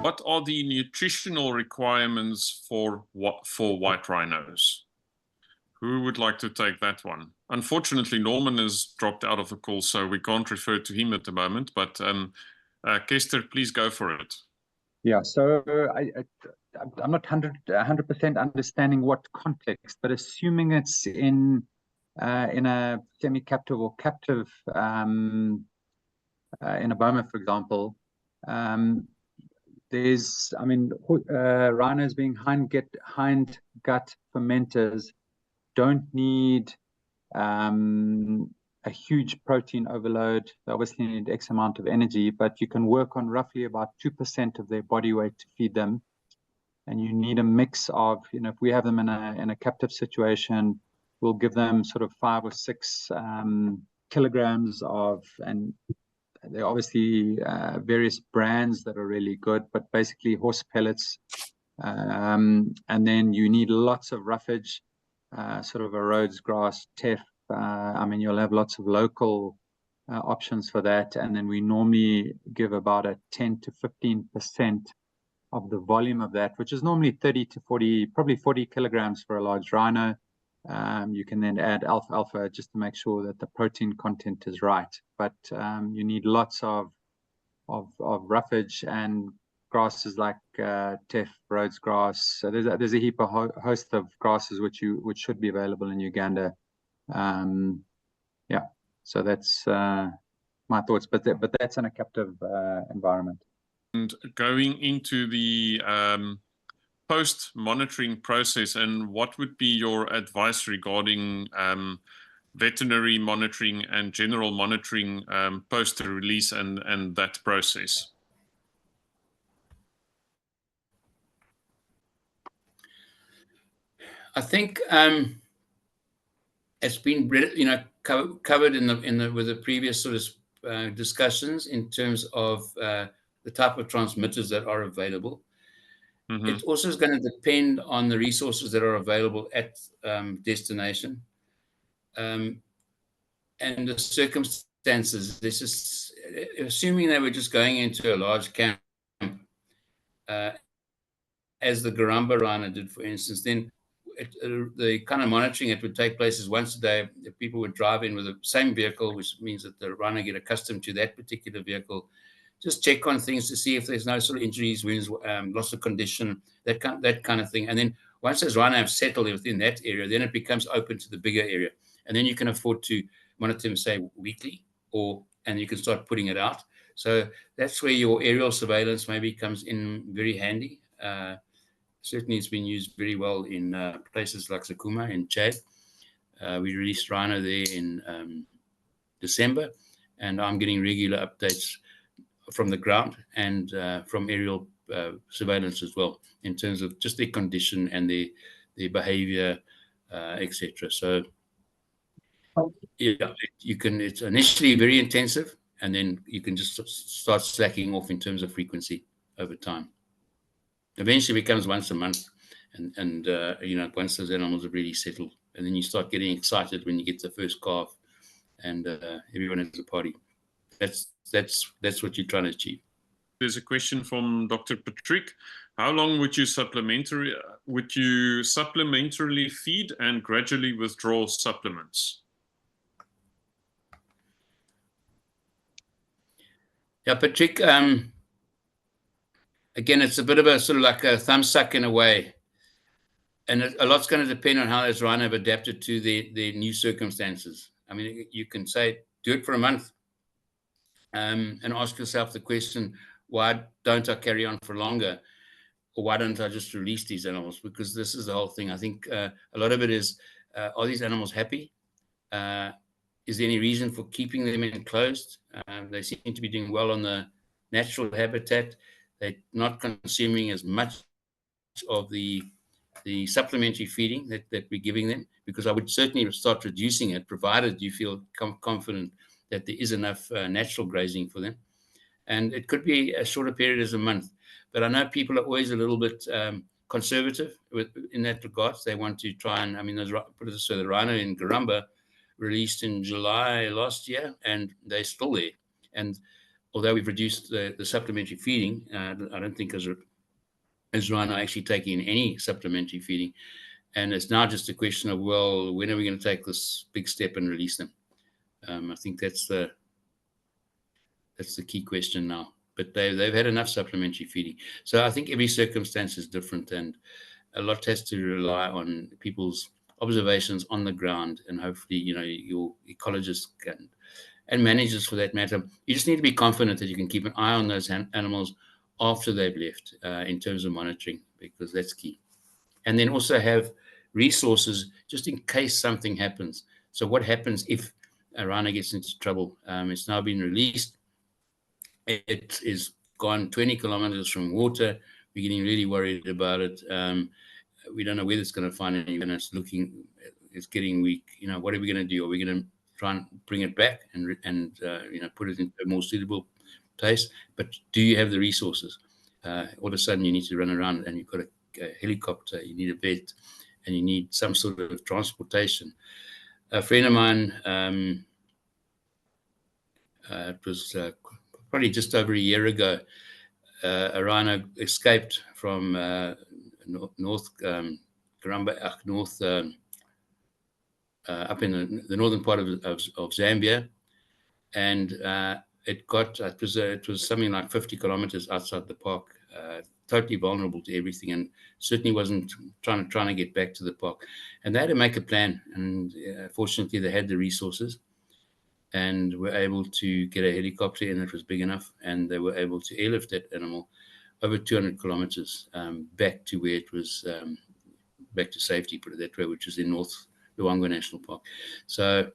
what are the nutritional requirements for white rhinos? Who would like to take that one? Unfortunately, Norman has dropped out of the call, so we can't refer to him at the moment. But Kester, please go for it. Yeah, so I'm not 100% understanding what context, but assuming it's in a semi-captive or captive, in a boma, for example, rhinos being hind gut fermenters don't need a huge protein overload. They obviously need X amount of energy, but you can work on roughly about 2% of their body weight to feed them. And you need a mix of, if we have them in a captive situation, we'll give them sort of 5 or 6 kilograms of, and there are obviously various brands that are really good, but basically horse pellets. And then you need lots of roughage, sort of a Rhodes grass, teff. You'll have lots of local options for that. And then we normally give about a 10 to 15% of the volume of that, which is normally 30 to 40, probably 40 kilograms for a large rhino. You can then add alfalfa just to make sure that the protein content is right. But you need lots of roughage and grasses like teff, Rhodes grass. So there's a heap of host of grasses which should be available in Uganda. Yeah, so that's my thoughts. But that's in a captive environment. And going into the post-monitoring process, and what would be your advice regarding veterinary monitoring and general monitoring post-release and that process? I think it's been covered with the previous sort of discussions in terms of the type of transmitters that are available. Mm-hmm. It also is going to depend on the resources that are available at destination and the circumstances. This is assuming they were just going into a large camp, as the Garamba rhino did, for instance. Then the kind of monitoring that would take place is once a day. People would drive in with the same vehicle, which means that the rhino get accustomed to that particular vehicle. Just check on things to see if there's no sort of injuries, wounds, loss of condition, that kind of thing. And then once those rhino have settled within that area, then it becomes open to the bigger area. And then you can afford to monitor them, say, weekly, and you can start putting it out. So that's where your aerial surveillance maybe comes in very handy. Certainly it's been used very well in places like Sakuma in Chad. We released rhino there in December, and I'm getting regular updates from the ground and from aerial surveillance as well, in terms of just their condition and their behavior, etc. So yeah, it's initially very intensive, and then you can just start slacking off in terms of frequency over time. Eventually it becomes once a month, and once those animals have really settled, and then you start getting excited when you get the first calf, and everyone has a party. That's what you're trying to achieve. There's a question from Dr. Patrick. How long would you supplementarily feed and gradually withdraw supplements? Yeah, Patrick. Again, it's a bit of a sort of like a thumb suck in a way, and a lot's going to depend on how those rhino have adapted to their new circumstances. I mean, you can say do it for a month. And ask yourself the question, why don't I carry on for longer? Or why don't I just release these animals? Because this is the whole thing. I think a lot of it is, are these animals happy? Is there any reason for keeping them enclosed? They seem to be doing well on the natural habitat. They're not consuming as much of the supplementary feeding that we're giving them, because I would certainly start reducing it, provided you feel confident that there is enough natural grazing for them. And it could be as short a period as a month. But I know people are always a little bit conservative in that regard. They want to try and, put it this way, the rhino in Garamba released in July last year, and they're still there. And although we've reduced the supplementary feeding, I don't think as Rhino actually taking any supplementary feeding. And it's now just a question of, well, when are we going to take this big step and release them? I think that's the key question now. But they've had enough supplementary feeding. So I think every circumstance is different, and a lot has to rely on people's observations on the ground, and hopefully, your ecologists and managers for that matter. You just need to be confident that you can keep an eye on those animals after they've left in terms of monitoring, because that's key. And then also have resources just in case something happens. So what happens if a rhino gets into trouble? It's now been released. It is gone 20 kilometers from water. We're getting really worried about it. We don't know whether it's going to find anyone. It's getting weak. What are we going to do? Are we going to try and bring it back and put it into a more suitable place? But do you have the resources? All of a sudden, you need to run around, and you've got a helicopter, you need a vet, and you need some sort of transportation. A friend of mine, it was probably just over a year ago, a rhino escaped from North Garamba, north up in the northern part of Zambia, and it was something like 50 kilometers outside the park, totally vulnerable to everything, and certainly wasn't trying to get back to the park. And they had to make a plan, and fortunately they had the resources, and were able to get a helicopter in that was big enough, and they were able to airlift that animal over 200 kilometers back to where it was, back to safety, put it that way, which is in North Luangwa National Park. So,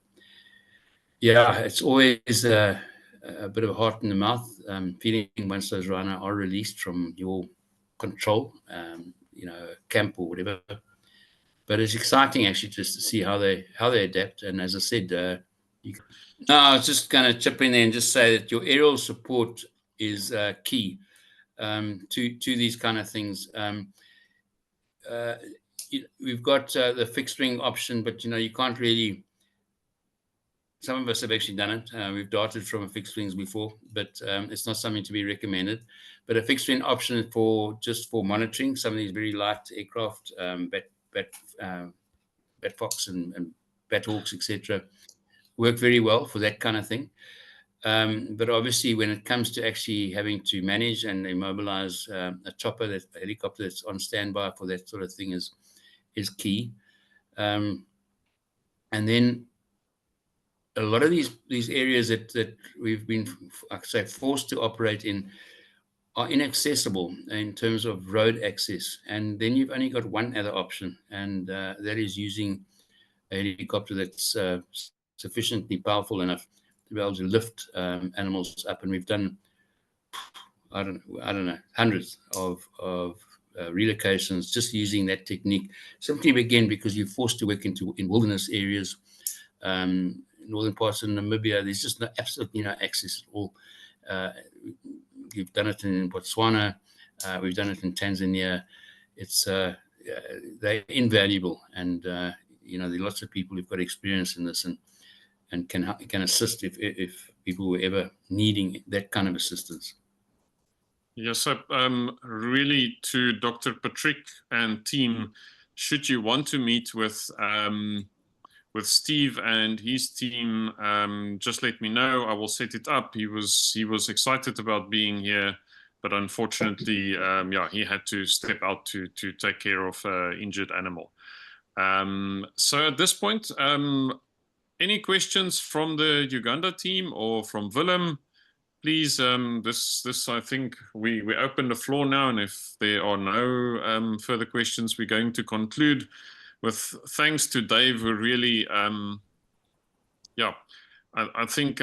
yeah, it's always a bit of a heart in the mouth feeling once those rhino are released from your control, camp or whatever. But it's exciting actually just to see how they adapt. And as I said, I was just going to chip in there and just say that your aerial support is key to these kind of things. We've got the fixed wing option, but you can't really. Some of us have actually done it. We've darted from fixed wings before, but it's not something to be recommended. But a fixed wing option for monitoring some of these very light aircraft, Batfox and Bathawks, etc., work very well for that kind of thing. But obviously, when it comes to actually having to manage and immobilize a helicopter that's on standby for that sort of thing is key. And then a lot of these areas that we've been, forced to operate in are inaccessible in terms of road access. And then you've only got one other option, and that is using a helicopter that's sufficiently powerful enough to be able to lift animals up. And we've done, I don't know, hundreds of relocations just using that technique, simply again because you're forced to work in wilderness areas. Northern parts of Namibia, there's just absolutely no access at all. We've done it in Botswana, we've done it in Tanzania. It's they're invaluable, and there are lots of people who've got experience in this and can assist if people were ever needing that kind of assistance. Yes, so really to Dr. Patrick and team, should you want to meet with Steve and his team, just let me know. I will set it up. He was excited about being here, but unfortunately, he had to step out to take care of an injured animal. So at this point, any questions from the Uganda team or from Willem? Please, this I think we open the floor now, and if there are no further questions, we're going to conclude with thanks to Dave, who really, I think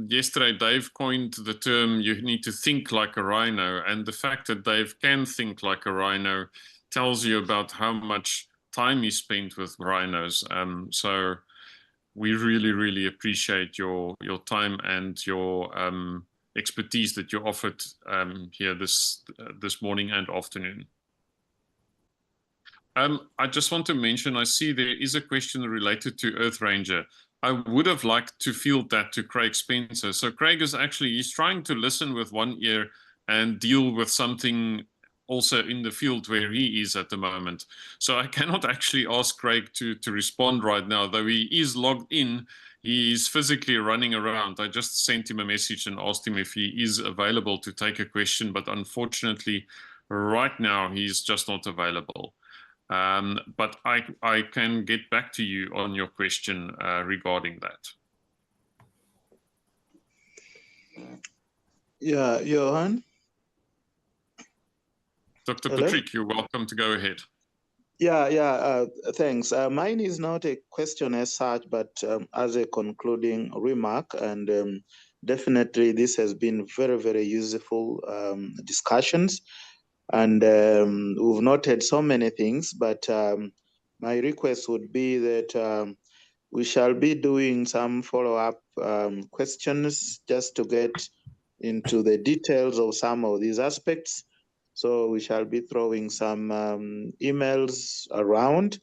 yesterday Dave coined the term, you need to think like a rhino, and the fact that Dave can think like a rhino tells you about how much time he spent with rhinos. So we really, really appreciate your time and your expertise that you offered here this morning and afternoon. I just want to mention, I see there is a question related to Earth Ranger. I would have liked to field that to Craig Spencer. So Craig is actually, he's trying to listen with one ear and deal with something also in the field where he is at the moment. So I cannot actually ask Craig to respond right now, though he is logged in. He is physically running around. I just sent him a message and asked him if he is available to take a question, but unfortunately, right now, he's just not available. But I can get back to you on your question regarding that. Yeah, Johan? Dr. Hello? Patrick, you're welcome to go ahead. Yeah, thanks. Mine is not a question as such, but as a concluding remark, and definitely this has been very, very useful discussions, and we've noted so many things, but my request would be that we shall be doing some follow-up questions just to get into the details of some of these aspects. So we shall be throwing some emails around.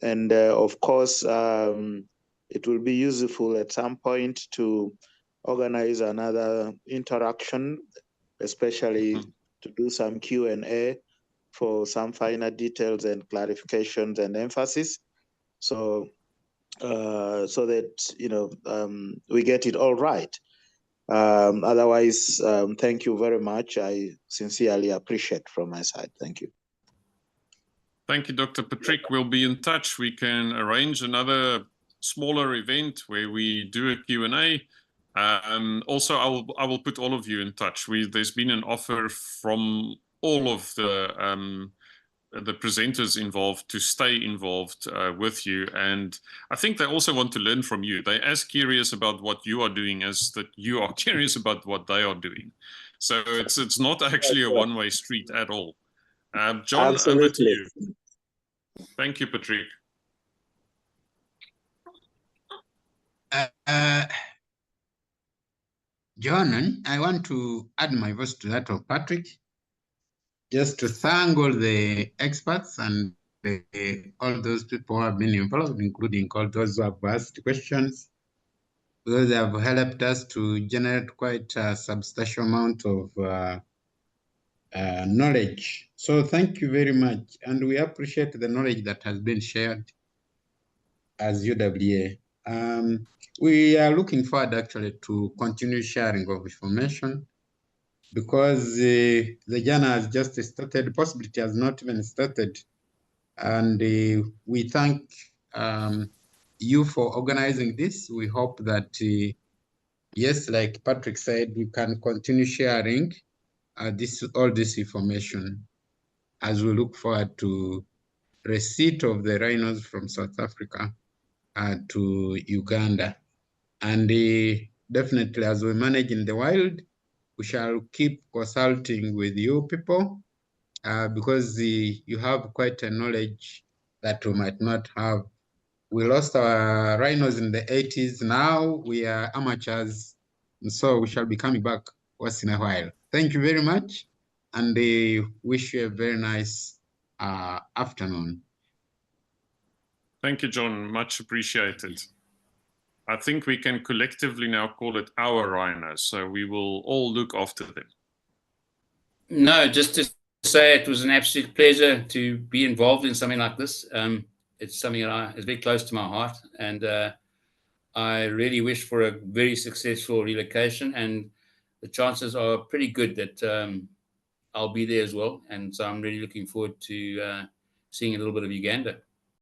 And of course, it will be useful at some point to organize another interaction, especially to do some Q&A for some finer details and clarifications and emphasis. So that, we get it all right. Otherwise, thank you very much. I sincerely appreciate from my side. Thank you. Thank you, Dr. Patrick. We'll be in touch. We can arrange another smaller event where we do a Q&A. Also, I will put all of you in touch. There's been an offer from all of the presenters involved to stay involved with you, and I think they also want to learn from you. They're as curious about what you are doing as that you are curious about what they are doing. So it's not actually a one-way street at all. John, Absolutely. over to you. Thank you, Patrick. John, I want to add my voice to that of Patrick, just to thank all the experts and all those people who have been involved, including all those who have asked questions. Those have helped us to generate quite a substantial amount of knowledge. So thank you very much. And we appreciate the knowledge that has been shared as UWA. We are looking forward actually to continue sharing of information, because the journey has just started, possibly it has not even started. And we thank you for organizing this. We hope that, yes, like Patrick said, we can continue sharing all this information as we look forward to receipt of the rhinos from South Africa to Uganda. And definitely, as we manage in the wild, we shall keep consulting with you people, because you have quite a knowledge that we might not have. We lost our rhinos in the 80s. Now we are amateurs, and so we shall be coming back once in a while. Thank you very much, and wish you a very nice afternoon. Thank you, John. Much appreciated. I think we can collectively now call it our rhinos, so we will all look after them. No, just to say it was an absolute pleasure to be involved in something like this. It's something that is very close to my heart, and I really wish for a very successful relocation, and the chances are pretty good that I'll be there as well. And so I'm really looking forward to seeing a little bit of Uganda.